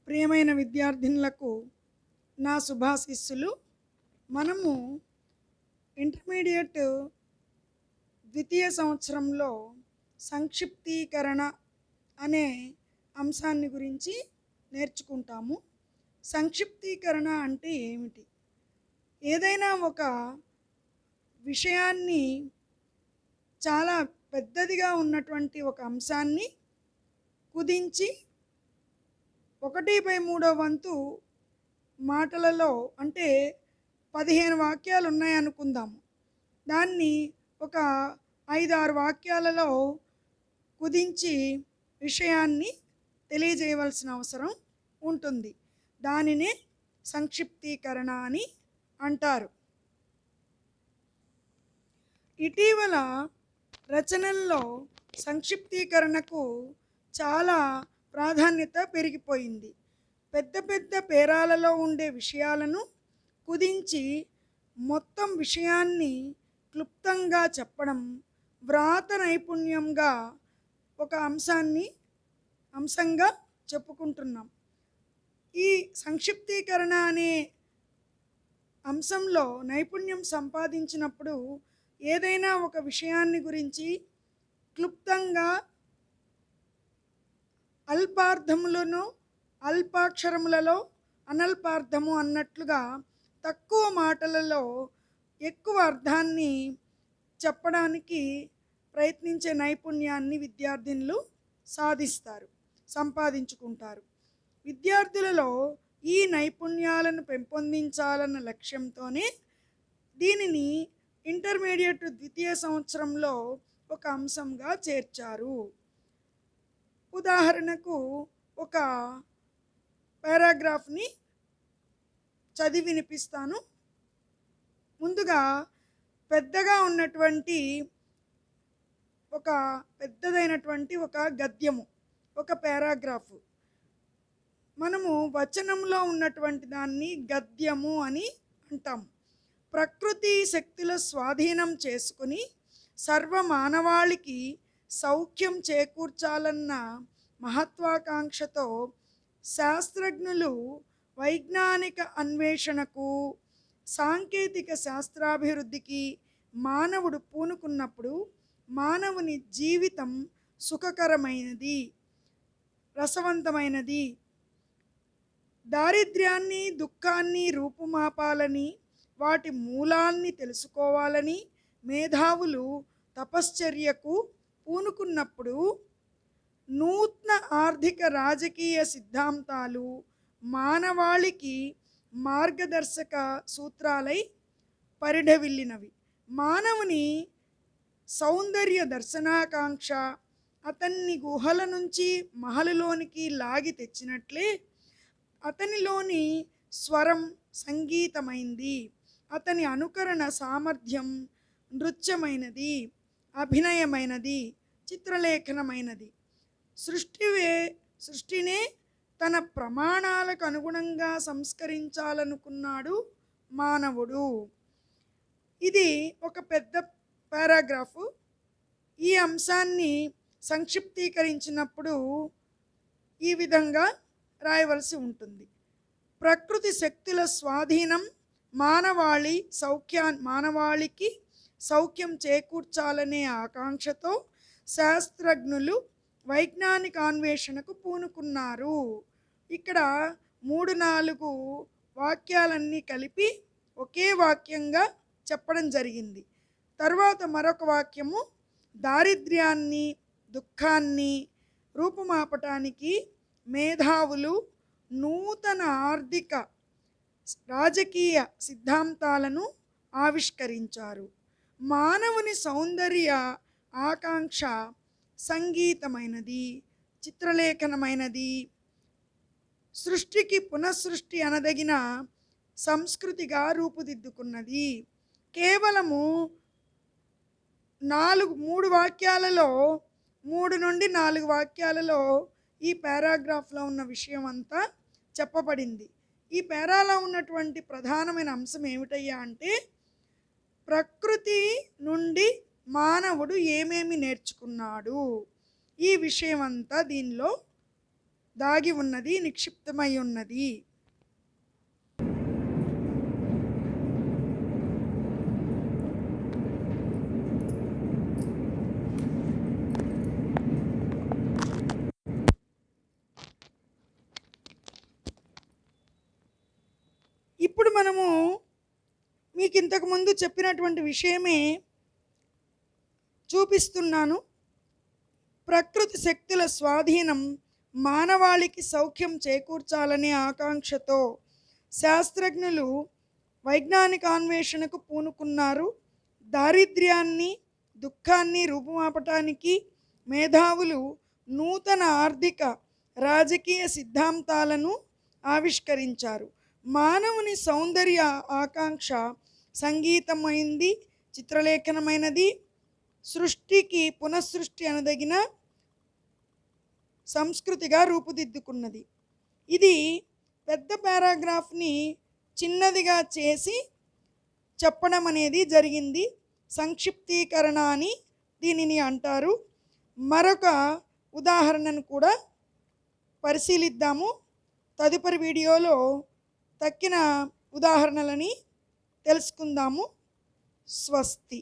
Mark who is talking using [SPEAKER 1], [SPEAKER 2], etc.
[SPEAKER 1] ప్రియమైన విద్యార్థినులకు నా శుభాశీస్సులు. మనము ఇంటర్మీడియట్ ద్వితీయ సంవత్సరంలో సంక్షిప్తీకరణ అనే అంశాన్ని గురించి నేర్చుకుంటాము. సంక్షిప్తీకరణ అంటే ఏమిటి? ఏదైనా ఒక విషయాన్ని, చాలా పెద్దదిగా ఉన్నటువంటి ఒక అంశాన్ని కుదించి 1/3 వంతు మాటలలో, అంటే 15 వాక్యాలు ఉన్నాయనుకుందాము, దాన్ని ఒక 5-6 వాక్యాలలో కుదించి విషయాన్ని తెలియజేయవలసిన అవసరం ఉంటుంది. దానినే సంక్షిప్తీకరణ అని అంటారు. ఇటీవల రచనల్లో సంక్షిప్తీకరణకు చాలా ప్రాధాన్యత పెరిగిపోయింది. పెద్ద పెద్ద పేరాలలో ఉండే విషయాలను కుదించి మొత్తం విషయాన్ని క్లుప్తంగా చెప్పడం వ్రాత నైపుణ్యంగా ఒక అంశంగా చెప్పుకుంటున్నాం. ఈ సంక్షిప్తీకరణ అనే అంశంలో నైపుణ్యం సంపాదించినప్పుడు ఏదైనా ఒక విషయాన్ని గురించి క్లుప్తంగా అల్పార్థములను, అల్పాక్షరములలో అనల్పార్థము అన్నట్లుగా తక్కువ మాటలలో ఎక్కువ అర్థాన్ని చెప్పడానికి ప్రయత్నించే నైపుణ్యాన్ని విద్యార్థినులు సంపాదించుకుంటారు. విద్యార్థులలో ఈ నైపుణ్యాలను పెంపొందించాలన్న లక్ష్యంతోనే దీనిని ఇంటర్మీడియట్ ద్వితీయ సంవత్సరంలో ఒక అంశంగా చేర్చారు. ఉదాహరణకు ఒక పారాగ్రాఫ్ని చదివి వినిపిస్తాను. ముందుగా పెద్దదైనటువంటి ఒక గద్యము, ఒక పారాగ్రాఫ్. మనము వచనంలో ఉన్నటువంటి దాన్ని గద్యము అని అంటాము. ప్రకృతి శక్తుల స్వాధీనం చేసుకుని సర్వమానవాళికి సౌఖ్యం చేకూర్చాలన్న మహత్వాకాంక్షతో శాస్త్రజ్ఞులు వైజ్ఞానిక అన్వేషణకు, సాంకేతిక శాస్త్రాభివృద్ధికి మానవుడు పూనుకున్నప్పుడు మానవుని జీవితం సుఖకరమైనది, రసవంతమైనది. దారిద్ర్యాన్ని, దుఃఖాన్ని రూపుమాపాలని, వాటి మూలాల్ని తెలుసుకోవాలని మేధావులు తపశ్చర్యకు పూనుకున్నప్పుడు నూతన ఆర్థిక రాజకీయ సిద్ధాంతాలు మానవాళికి మార్గదర్శక సూత్రాలై పరిఢవిల్లినవి. మానవుని సౌందర్య దర్శనాకాంక్ష అతన్ని గుహల నుంచి మహలులోనికి లాగి తెచ్చినట్లే అతనిలోని స్వరం సంగీతమైంది, అతని అనుకరణ సామర్థ్యం నృత్యమైనది, అభినయమైనది, చిత్రలేఖనమైనది. సృష్టినే తన ప్రమాణాలకు అనుగుణంగా సంస్కరించాలనుకున్నాడు మానవుడు. ఇది ఒక పెద్ద పారాగ్రాఫు. ఈ అంశాన్ని సంక్షిప్తీకరించినప్పుడు ఈ విధంగా రాయవలసి ఉంటుంది. ప్రకృతి శక్తుల స్వాధీనం మానవాళికి సౌఖ్యం చేకూర్చాలనే ఆకాంక్షతో శాస్త్రజ్ఞులు వైజ్ఞానిక అన్వేషణకు పూనుకున్నారు. ఇక్కడ 3-4 వాక్యాలన్నీ కలిపి ఒకే వాక్యంగా చెప్పడం జరిగింది. తర్వాత మరొక వాక్యము దారిద్ర్యాన్ని, దుఃఖాన్ని రూపుమాపటానికి మేధావులు నూతన ఆర్థిక రాజకీయ సిద్ధాంతాలను ఆవిష్కరించారు. మానవుని సౌందర్య ఆకాంక్ష సంగీతమైనది, చిత్రలేఖనమైనది, సృష్టికి పునఃసృష్టి అనదగిన సంస్కృతిగా రూపుదిద్దుకున్నది. కేవలము 3 వాక్యాలలో, 3 నుండి 4 వాక్యాలలో ఈ పారాగ్రాఫ్లో ఉన్న విషయం అంతా చెప్పబడింది. ఈ పేరాలో ఉన్నటువంటి ప్రధానమైన అంశం ఏమిటయ్యా అంటే, ప్రకృతి నుండి మానవుడు ఏమేమి నేర్చుకున్నాడు, ఈ విషయం అంతా దీనిలో దాగి ఉన్నది, నిక్షిప్తమై ఉన్నది. ఇప్పుడు మనము మీకు ఇంతకుముందు చెప్పినటువంటి విషయమే చూపిస్తున్నాను. ప్రకృతి శక్తుల స్వాధీనం మానవాళికి సౌఖ్యం చేకూర్చాలనే ఆకాంక్షతో శాస్త్రజ్ఞులు వైజ్ఞానిక అన్వేషణకు పూనుకున్నారు. దారిద్ర్యాన్ని, దుఃఖాన్ని రూపుమాపటానికి మేధావులు నూతన ఆర్థిక, రాజకీయ సిద్ధాంతాలను ఆవిష్కరించారు. మానవుని సౌందర్య ఆకాంక్ష సంగీతమైంది, చిత్రలేఖనమైనది, సృష్టికి పునఃసృష్టి అనదగిన సంస్కృతిగా రూపుదిద్దుకున్నది. ఇది పెద్ద పారాగ్రాఫ్ని చిన్నదిగా చేసి చెప్పడం అనేది జరిగింది. సంక్షిప్తీకరణ అని దీనిని అంటారు. మరొక ఉదాహరణను కూడా పరిశీలిద్దాము. తదుపరి వీడియోలో తక్కిన ఉదాహరణలని తెలుసుకుందాము. స్వస్తి.